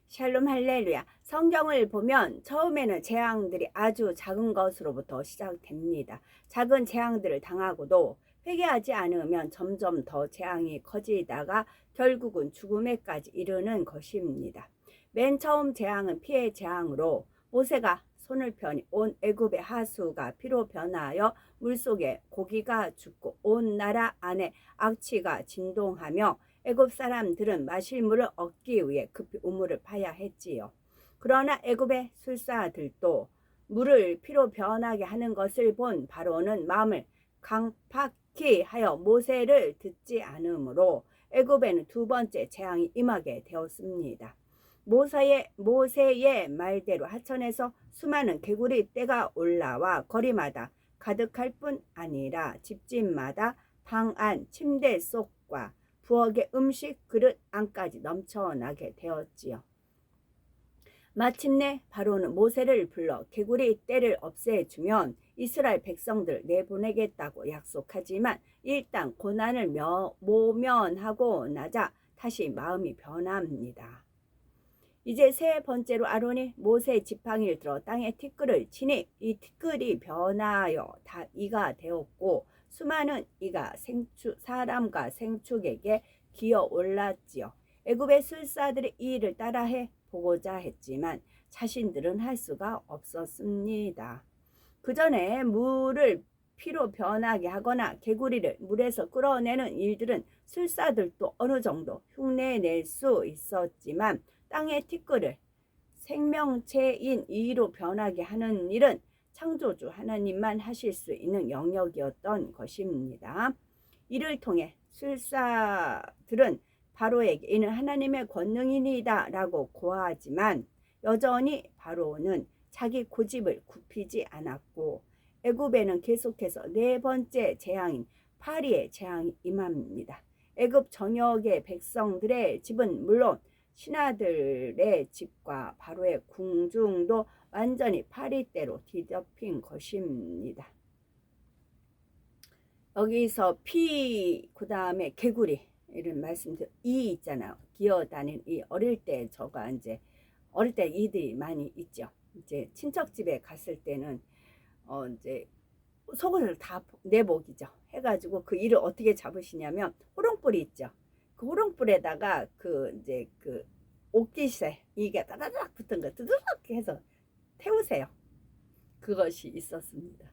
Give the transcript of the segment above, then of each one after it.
샬롬 할렐루야. 성경을 보면 처음에는 재앙들이 아주 작은 것으로부터 시작됩니다. 작은 재앙들을 당하고도 회개하지 않으면 점점 더 재앙이 커지다가 결국은 죽음에까지 이르는 것입니다. 맨 처음 재앙은 피의 재앙으로 모세가 손을 펴니 온 애굽의 하수가 피로 변하여 물속에 고기가 죽고 온 나라 안에 악취가 진동하며 애굽 사람들은 마실 물을 얻기 위해 급히 우물을 파야 했지요. 그러나 애굽의 술사들도 물을 피로 변하게 하는 것을 본 바로는 마음을 강팍히 하여 모세를 듣지 않으므로 애굽에는 두 번째 재앙이 임하게 되었습니다. 모세의 말대로 하천에서 수많은 개구리 떼가 올라와 거리마다 가득할 뿐 아니라 집집마다 방 안, 침대 속과 부엌의 음식 그릇 안까지 넘쳐나게 되었지요. 마침내 바로는 모세를 불러 개구리 떼를 없애주면 이스라엘 백성들 내보내겠다고 약속하지만 일단 고난을 모면하고 나자 다시 마음이 변합니다. 이제 세 번째로 아론이 모세의 지팡이를 들어 땅에 티끌을 치니 이 티끌이 변하여 다 이가 되었고 수많은 이가 사람과 생축에게 기어 올랐지요. 애굽의 술사들이 이 일을 따라해 보고자 했지만 자신들은 할 수가 없었습니다. 그 전에 물을 피로 변하게 하거나 개구리를 물에서 끌어내는 일들은 술사들도 어느 정도 흉내낼 수 있었지만 땅의 티끌을 생명체인 이로 변하게 하는 일은 창조주 하나님만 하실 수 있는 영역이었던 것입니다. 이를 통해 술사들은 바로에게 이는 하나님의 권능이니이다 라고 고하지만 여전히 바로는 자기 고집을 굽히지 않았고 애굽에는 계속해서 네 번째 재앙인 파리의 재앙이 임합니다. 애굽 전역의 백성들의 집은 물론 신하들의 집과 바로의 궁중도 완전히 파리떼로 뒤덮인 것입니다. 여기서 피, 그 다음에 개구리 이런 말씀드려 이 있잖아요. 기어다니는 이 어릴 때 저가 이제 어릴 때 이들이 많이 있죠. 이제 친척 집에 갔을 때는 이제 속옷을 다 내복이죠. 해가지고 그 이를 어떻게 잡으시냐면 호롱불이 있죠. 그 호롱불에다가 이제 옷깃에 이게 따다닥 붙은 거 뜨드득 해서 태우세요. 그것이 있었습니다.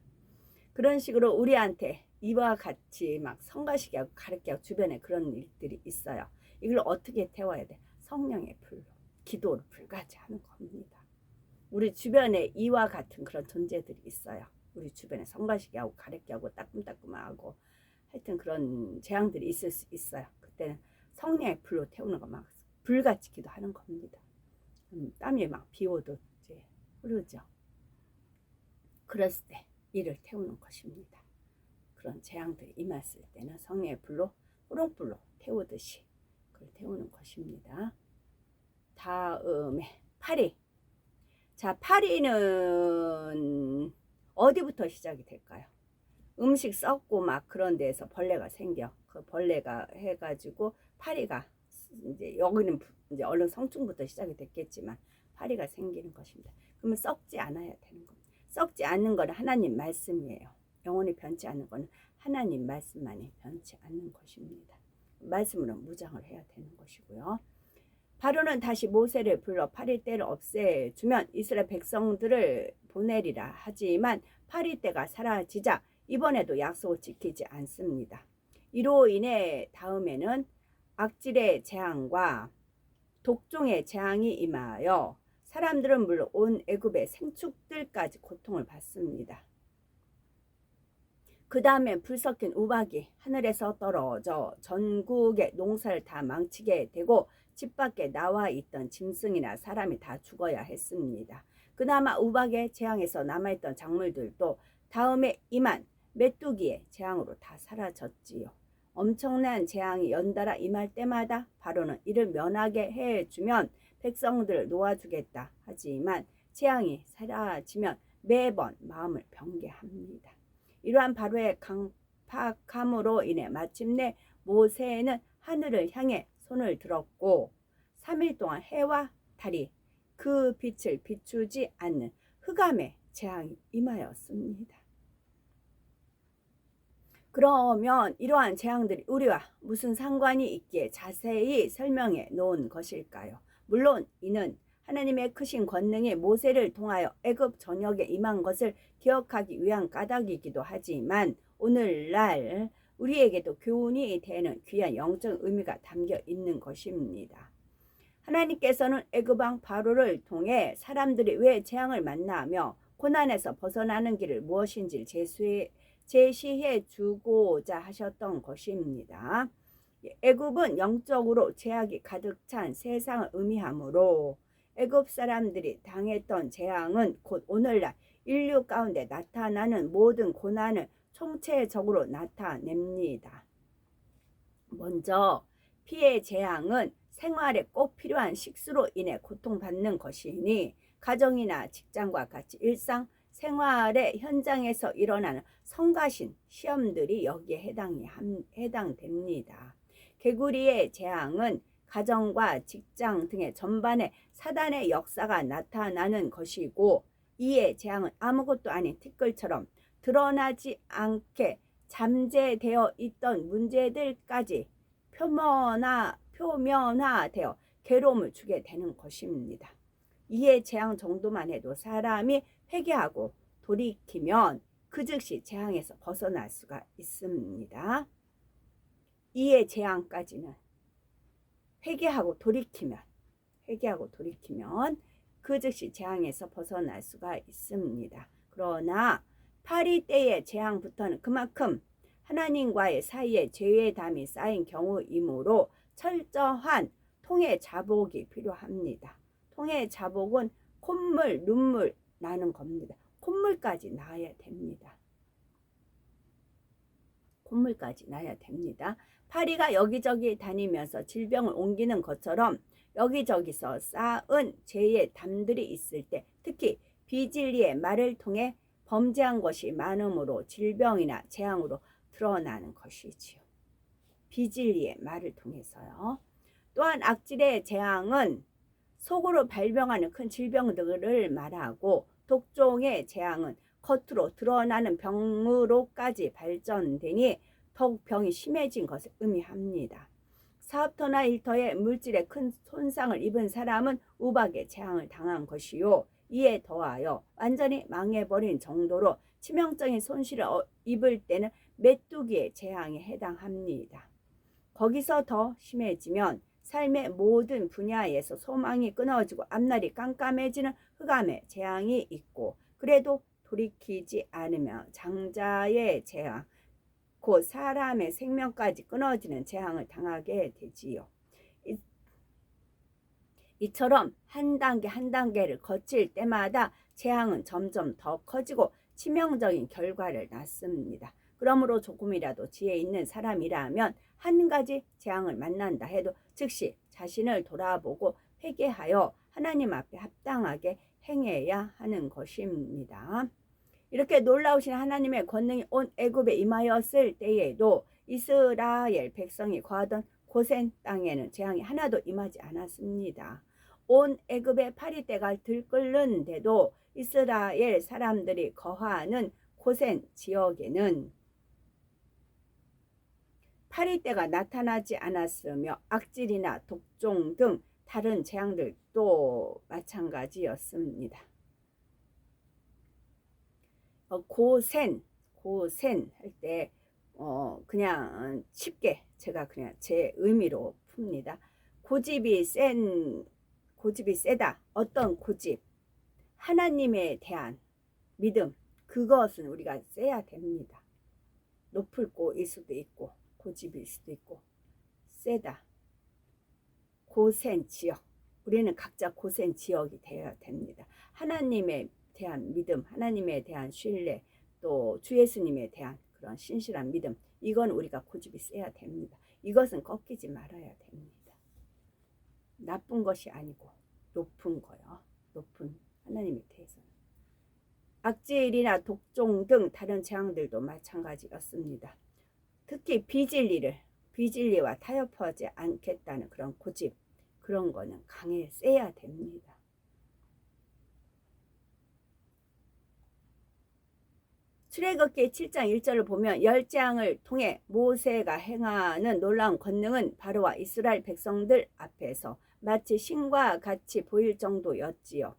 그런 식으로 우리한테 이와 같이 막 성가시게 하고 가르치게 하고 주변에 그런 일들이 있어요. 이걸 어떻게 태워야 돼? 성령의 불로, 기도로 불가지하는 겁니다. 우리 주변에 이와 같은 그런 존재들이 있어요. 우리 주변에 성가시게 하고 가르치게 하고 따끔따끔하고 하여튼 그런 재앙들이 있을 수 있어요. 그때는 성령의 불로 태우는 거 막 불같이 기도하는 겁니다. 땀이 막 비오듯 이제 흐르죠. 그랬을 때 이를 태우는 것입니다. 그런 재앙들이 임했을 때는 성령의 불로 호롱불로 태우듯이 그걸 태우는 것입니다. 다음에 파리. 자, 파리는 어디부터 시작이 될까요? 음식 썩고 막 그런 데서 벌레가 생겨. 그 벌레가 해가지고 파리가 이제 여기는 이제 얼른 성충부터 시작이 됐겠지만 파리가 생기는 것입니다. 그러면 썩지 않아야 되는 겁니다. 썩지 않는 것은 하나님 말씀이에요. 영원히 변치 않는 것은 하나님 말씀만이 변치 않는 것입니다. 말씀으로 무장을 해야 되는 것이고요. 바로는 다시 모세를 불러 파리떼를 없애주면 이스라엘 백성들을 보내리라 하지만 파리떼가 사라지자 이번에도 약속을 지키지 않습니다. 이로 인해 다음에는 악질의 재앙과 독종의 재앙이 임하여 사람들은 물론 온 애굽의 생축들까지 고통을 받습니다. 그 다음에 불 섞인 우박이 하늘에서 떨어져 전국의 농사를 다 망치게 되고 집 밖에 나와 있던 짐승이나 사람이 다 죽어야 했습니다. 그나마 우박의 재앙에서 남아있던 작물들도 다음에 임한 메뚜기의 재앙으로 다 사라졌지요. 엄청난 재앙이 연달아 임할 때마다 바로는 이를 면하게 해주면 백성들을 놓아주겠다 하지만 재앙이 사라지면 매번 마음을 변개합니다. 이러한 바로의 강팍함으로 인해 마침내 모세는 하늘을 향해 손을 들었고 3일 동안 해와 달이 그 빛을 비추지 않는 흑암의 재앙이 임하였습니다. 그러면 이러한 재앙들이 우리와 무슨 상관이 있기에 자세히 설명해 놓은 것일까요? 물론 이는 하나님의 크신 권능이 모세를 통하여 애굽 전역에 임한 것을 기억하기 위한 까닭이기도 하지만 오늘날 우리에게도 교훈이 되는 귀한 영적 의미가 담겨 있는 것입니다. 하나님께서는 애굽왕 바로를 통해 사람들이 왜 재앙을 만나며 고난에서 벗어나는 길을 무엇인지를 제시해 주고자 하셨던 것입니다. 애굽은 영적으로 죄악이 가득 찬 세상을 의미하므로 애굽 사람들이 당했던 재앙은 곧 오늘날 인류 가운데 나타나는 모든 고난을 총체적으로 나타냅니다. 먼저 피해 재앙은 생활에 꼭 필요한 식수로 인해 고통받는 것이니 가정이나 직장과 같이 일상 생활의 현장에서 일어나는 성가신 시험들이 여기에 해당됩니다. 개구리의 재앙은 가정과 직장 등의 전반에 사단의 역사가 나타나는 것이고 이의 재앙은 아무것도 아닌 티끌처럼 드러나지 않게 잠재되어 있던 문제들까지 표면화되어 괴로움을 주게 되는 것입니다. 이의 재앙 정도만 해도 사람이 회개하고 돌이키면 그 즉시 재앙에서 벗어날 수가 있습니다. 이의 재앙까지는 회개하고 돌이키면 그 즉시 재앙에서 벗어날 수가 있습니다. 그러나 파리 때의 재앙부터는 그만큼 하나님과의 사이에 죄의 담이 쌓인 경우이므로 철저한 통해 자복이 필요합니다. 통해 자복은 콧물, 눈물 나는 겁니다. 콧물까지 나야 됩니다. 파리가 여기저기 다니면서 질병을 옮기는 것처럼 여기저기서 쌓은 죄의 담들이 있을 때 특히 비진리의 말을 통해 범죄한 것이 많으므로 질병이나 재앙으로 드러나는 것이지요. 비진리의 말을 통해서요. 또한 악질의 재앙은 속으로 발병하는 큰 질병들을 말하고 독종의 재앙은 겉으로 드러나는 병으로까지 발전되니 더욱 병이 심해진 것을 의미합니다. 사업터나 일터에 물질에 큰 손상을 입은 사람은 우박의 재앙을 당한 것이요. 이에 더하여 완전히 망해버린 정도로 치명적인 손실을 입을 때는 메뚜기의 재앙에 해당합니다. 거기서 더 심해지면 삶의 모든 분야에서 소망이 끊어지고 앞날이 깜깜해지는 흑암의 재앙이 있고 그래도 돌이키지 않으면 장자의 재앙, 곧 사람의 생명까지 끊어지는 재앙을 당하게 되지요. 이처럼 한 단계 한 단계를 거칠 때마다 재앙은 점점 더 커지고 치명적인 결과를 낳습니다. 그러므로 조금이라도 지혜 있는 사람이라면 한 가지 재앙을 만난다 해도 즉시 자신을 돌아보고 회개하여 하나님 앞에 합당하게 행해야 하는 것입니다. 이렇게 놀라우신 하나님의 권능이 온 애굽에 임하였을 때에도 이스라엘 백성이 거하던 고센 땅에는 재앙이 하나도 임하지 않았습니다. 온 애굽의 파리떼가 들끓는데도 이스라엘 사람들이 거하는 고센 지역에는 파리떼가 나타나지 않았으며 악질이나 독종 등 다른 재앙들도 마찬가지였습니다. 고센 할 때 그냥 쉽게 제가 그냥 제 의미로 풉니다. 고집이 세다. 어떤 고집, 하나님에 대한 믿음, 그것은 우리가 세야 됩니다. 높을 곳일 수도 있고 고집일 수도 있고 세다. 고센 지역, 우리는 각자 고센 지역이 되어야 됩니다. 하나님에 대한 믿음, 하나님에 대한 신뢰, 또 주 예수님에 대한 그런 신실한 믿음, 이건 우리가 고집이 세야 됩니다. 이것은 꺾이지 말아야 됩니다. 나쁜 것이 아니고 높은 거요. 높은 하나님에 대해서는. 악질이나 독종 등 다른 재앙들도 마찬가지였습니다. 특히 비진리와 타협하지 않겠다는 그런 고집, 그런 거는 세야 됩니다. 출애굽기 7장 1절을 보면 열재앙을 통해 모세가 행하는 놀라운 권능은 바로와 이스라엘 백성들 앞에서 마치 신과 같이 보일 정도였지요.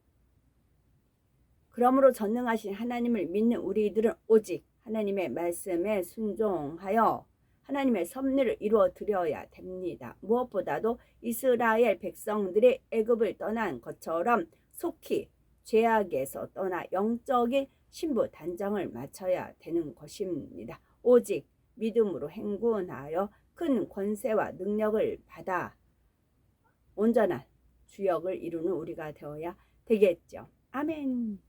그러므로 전능하신 하나님을 믿는 우리들은 오직 하나님의 말씀에 순종하여 하나님의 섭리를 이루어 드려야 됩니다. 무엇보다도 이스라엘 백성들이 애굽을 떠난 것처럼 속히 죄악에서 떠나 영적인 신부 단장을 마쳐야 되는 것입니다. 오직 믿음으로 행군하여 큰 권세와 능력을 받아 온전한 주역을 이루는 우리가 되어야 되겠죠. 아멘.